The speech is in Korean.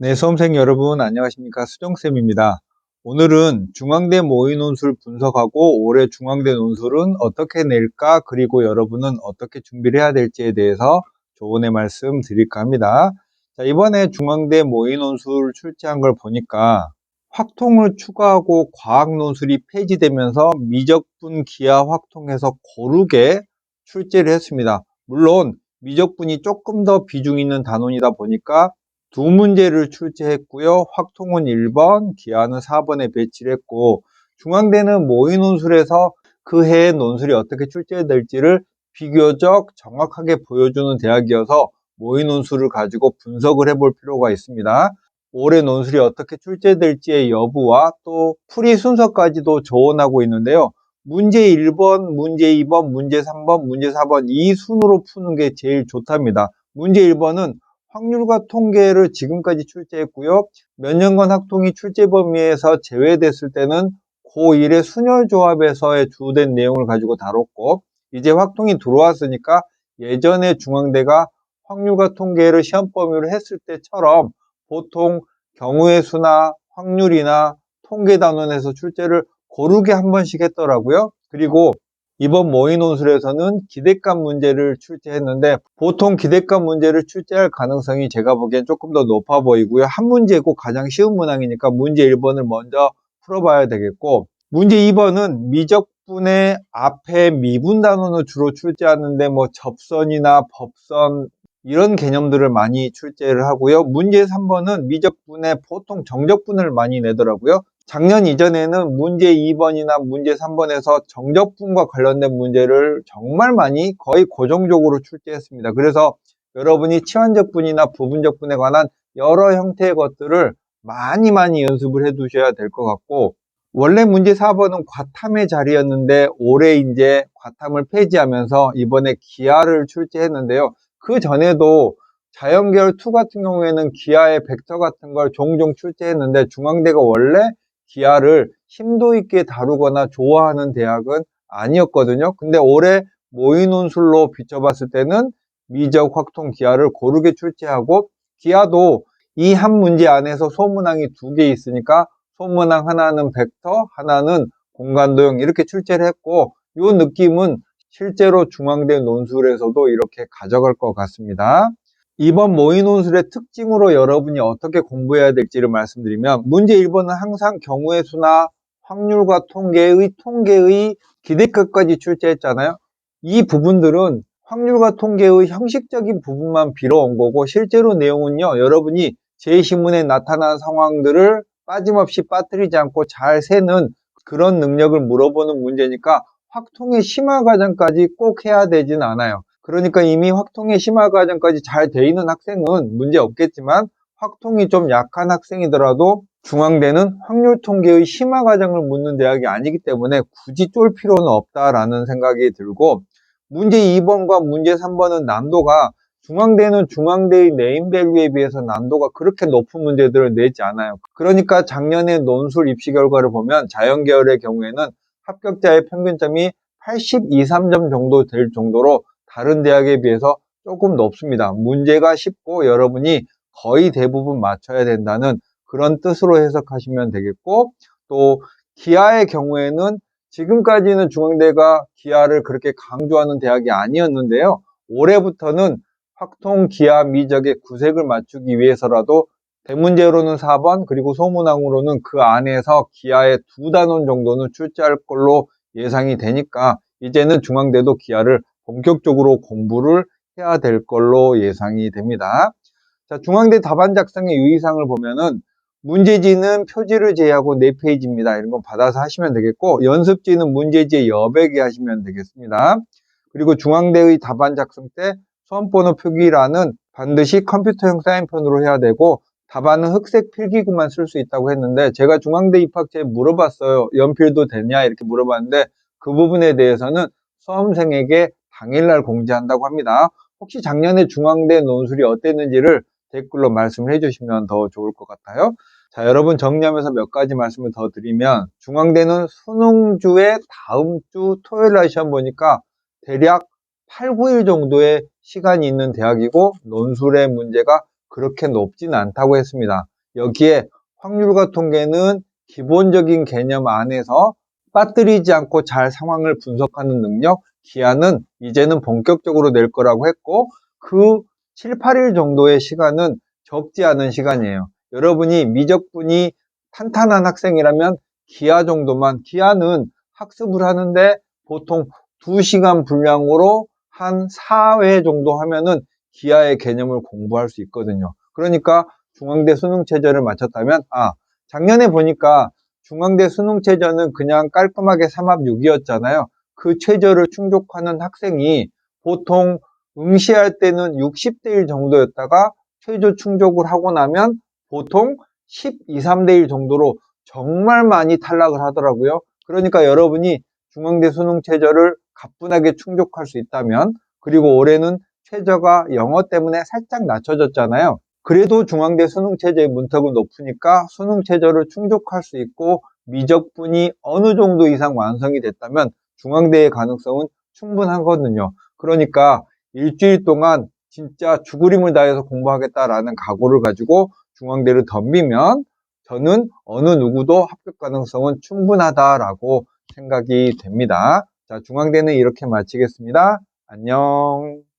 네, 수험생 여러분 안녕하십니까? 수정쌤입니다. 오늘은 중앙대 모의 논술 분석하고 올해 중앙대 논술은 어떻게 낼까? 그리고 여러분은 어떻게 준비를 해야 될지에 대해서 조언의 말씀 드릴까 합니다. 자, 이번에 중앙대 모의 논술 출제한 걸 보니까 확통을 추가하고 과학 논술이 폐지되면서 미적분 기하 확통해서 고르게 출제를 했습니다. 물론 미적분이 조금 더 비중 있는 단원이다 보니까 두 문제를 출제했고요. 확통은 1번, 기하는 4번에 배치를 했고, 중앙대는 모의 논술에서 그 해의 논술이 어떻게 출제될지를 비교적 정확하게 보여주는 대학이어서 모의 논술을 가지고 분석을 해볼 필요가 있습니다. 올해 논술이 어떻게 출제될지의 여부와 또 풀이 순서까지도 조언하고 있는데요. 문제 1번, 문제 2번, 문제 3번, 문제 4번 이 순으로 푸는 게 제일 좋답니다. 문제 1번은 확률과 통계를 지금까지 출제했고요. 몇 년간 확통이 출제 범위에서 제외됐을 때는 고1의 순열조합에서의 주된 내용을 가지고 다뤘고, 이제 확통이 들어왔으니까 예전에 중앙대가 확률과 통계를 시험 범위로 했을 때처럼 보통 경우의 수나 확률이나 통계 단원에서 출제를 고르게 한 번씩 했더라고요. 그리고 이번 모의 논술에서는 기대감 문제를 출제했는데 보통 기대감 문제를 출제할 가능성이 제가 보기엔 조금 더 높아 보이고요. 한 문제고 가장 쉬운 문항이니까 문제 1번을 먼저 풀어봐야 되겠고, 문제 2번은 미적분의 앞에 미분 단원을 주로 출제하는데 뭐 접선이나 법선 이런 개념들을 많이 출제를 하고요. 문제 3번은 미적분의 보통 정적분을 많이 내더라고요. 작년 이전에는 문제 2번이나 문제 3번에서 정적분과 관련된 문제를 정말 많이 거의 고정적으로 출제했습니다. 그래서 여러분이 치환적분이나 부분적분에 관한 여러 형태의 것들을 많이 연습을 해 두셔야 될 것 같고, 원래 문제 4번은 과탐의 자리였는데 올해 이제 과탐을 폐지하면서 이번에 기하를 출제했는데요. 그 전에도 자연계열 2 같은 경우에는 기하의 벡터 같은 걸 종종 출제했는데 중앙대가 원래 기하를 심도 있게 다루거나 좋아하는 대학은 아니었거든요. 근데 올해 모의 논술로 비춰봤을 때는 미적, 확통, 기하를 고르게 출제하고, 기하도 이 한 문제 안에서 소문항이 2개 있으니까 소문항 하나는 벡터, 하나는 공간도형 이렇게 출제를 했고, 이 느낌은 실제로 중앙대 논술에서도 이렇게 가져갈 것 같습니다. 이번 모의 논술의 특징으로 여러분이 어떻게 공부해야 될지를 말씀드리면, 문제 1번은 항상 경우의 수나 확률과 통계의 기대값까지 출제했잖아요. 이 부분들은 확률과 통계의 형식적인 부분만 빌어온 거고, 실제로 내용은요, 여러분이 제 시문에 나타난 상황들을 빠짐없이 빠뜨리지 않고 잘 세는 그런 능력을 물어보는 문제니까 확통의 심화 과정까지 꼭 해야 되진 않아요. 그러니까 이미 확통의 심화 과정까지 잘 돼 있는 학생은 문제 없겠지만, 확통이 좀 약한 학생이더라도 중앙대는 확률 통계의 심화 과정을 묻는 대학이 아니기 때문에 굳이 쫄 필요는 없다라는 생각이 들고, 문제 2번과 문제 3번은 난도가, 중앙대는 중앙대의 네임밸류에 비해서 난도가 그렇게 높은 문제들을 내지 않아요. 그러니까 작년에 논술 입시 결과를 보면 자연계열의 경우에는 합격자의 평균점이 82, 3점 정도 될 정도로 다른 대학에 비해서 조금 높습니다. 문제가 쉽고 여러분이 거의 대부분 맞춰야 된다는 그런 뜻으로 해석하시면 되겠고, 또 기하의 경우에는 지금까지는 중앙대가 기하를 그렇게 강조하는 대학이 아니었는데요. 올해부터는 확통, 기하, 미적의 구색을 맞추기 위해서라도 대문제로는 4번, 그리고 소문항으로는 그 안에서 기하의 2단원 정도는 출제할 걸로 예상이 되니까 이제는 중앙대도 기하를 본격적으로 공부를 해야 될 걸로 예상이 됩니다. 자, 중앙대 답안 작성의 유의사항을 보면은 문제지는 표지를 제외하고 4페이지입니다. 이런 거 받아서 하시면 되겠고, 연습지는 문제지의 여백에 하시면 되겠습니다. 그리고 중앙대의 답안 작성 때 수험번호 표기란은 반드시 컴퓨터형 사인펜으로 해야 되고, 답안은 흑색 필기구만 쓸 수 있다고 했는데 제가 중앙대 입학처에 물어봤어요. 연필도 되냐 이렇게 물어봤는데 그 부분에 대해서는 수험생에게 당일날 공지한다고 합니다. 혹시 작년에 중앙대 논술이 어땠는지를 댓글로 말씀을 해주시면 더 좋을 것 같아요. 자, 여러분 정리하면서 몇 가지 말씀을 더 드리면, 중앙대는 수능주의 다음 주 토요일 날 시험 보니까 대략 8, 9일 정도의 시간이 있는 대학이고 논술의 문제가 그렇게 높지는 않다고 했습니다. 여기에 확률과 통계는 기본적인 개념 안에서 빠뜨리지 않고 잘 상황을 분석하는 능력, 기하는 이제는 본격적으로 낼 거라고 했고, 그 7, 8일 정도의 시간은 적지 않은 시간이에요. 여러분이 미적분이 탄탄한 학생이라면 기하 정도만, 기하는 학습을 하는데 보통 2시간 분량으로 한 4회 정도 하면은 기하의 개념을 공부할 수 있거든요. 그러니까 중앙대 수능체제를 마쳤다면, 작년에 보니까 중앙대 수능체제는 그냥 깔끔하게 3합 6이었잖아요. 그 최저를 충족하는 학생이 보통 응시할 때는 60대 1 정도였다가 최저 충족을 하고 나면 보통 12, 3대 1 정도로 정말 많이 탈락을 하더라고요. 그러니까 여러분이 중앙대 수능 최저를 가뿐하게 충족할 수 있다면, 그리고 올해는 최저가 영어 때문에 살짝 낮춰졌잖아요. 그래도 중앙대 수능 최저의 문턱은 높으니까 수능 최저를 충족할 수 있고 미적분이 어느 정도 이상 완성이 됐다면 중앙대의 가능성은 충분하거든요. 그러니까 일주일 동안 진짜 죽을 힘을 다해서 공부하겠다라는 각오를 가지고 중앙대를 덤비면 저는 어느 누구도 합격 가능성은 충분하다라고 생각이 됩니다. 자, 중앙대는 이렇게 마치겠습니다. 안녕.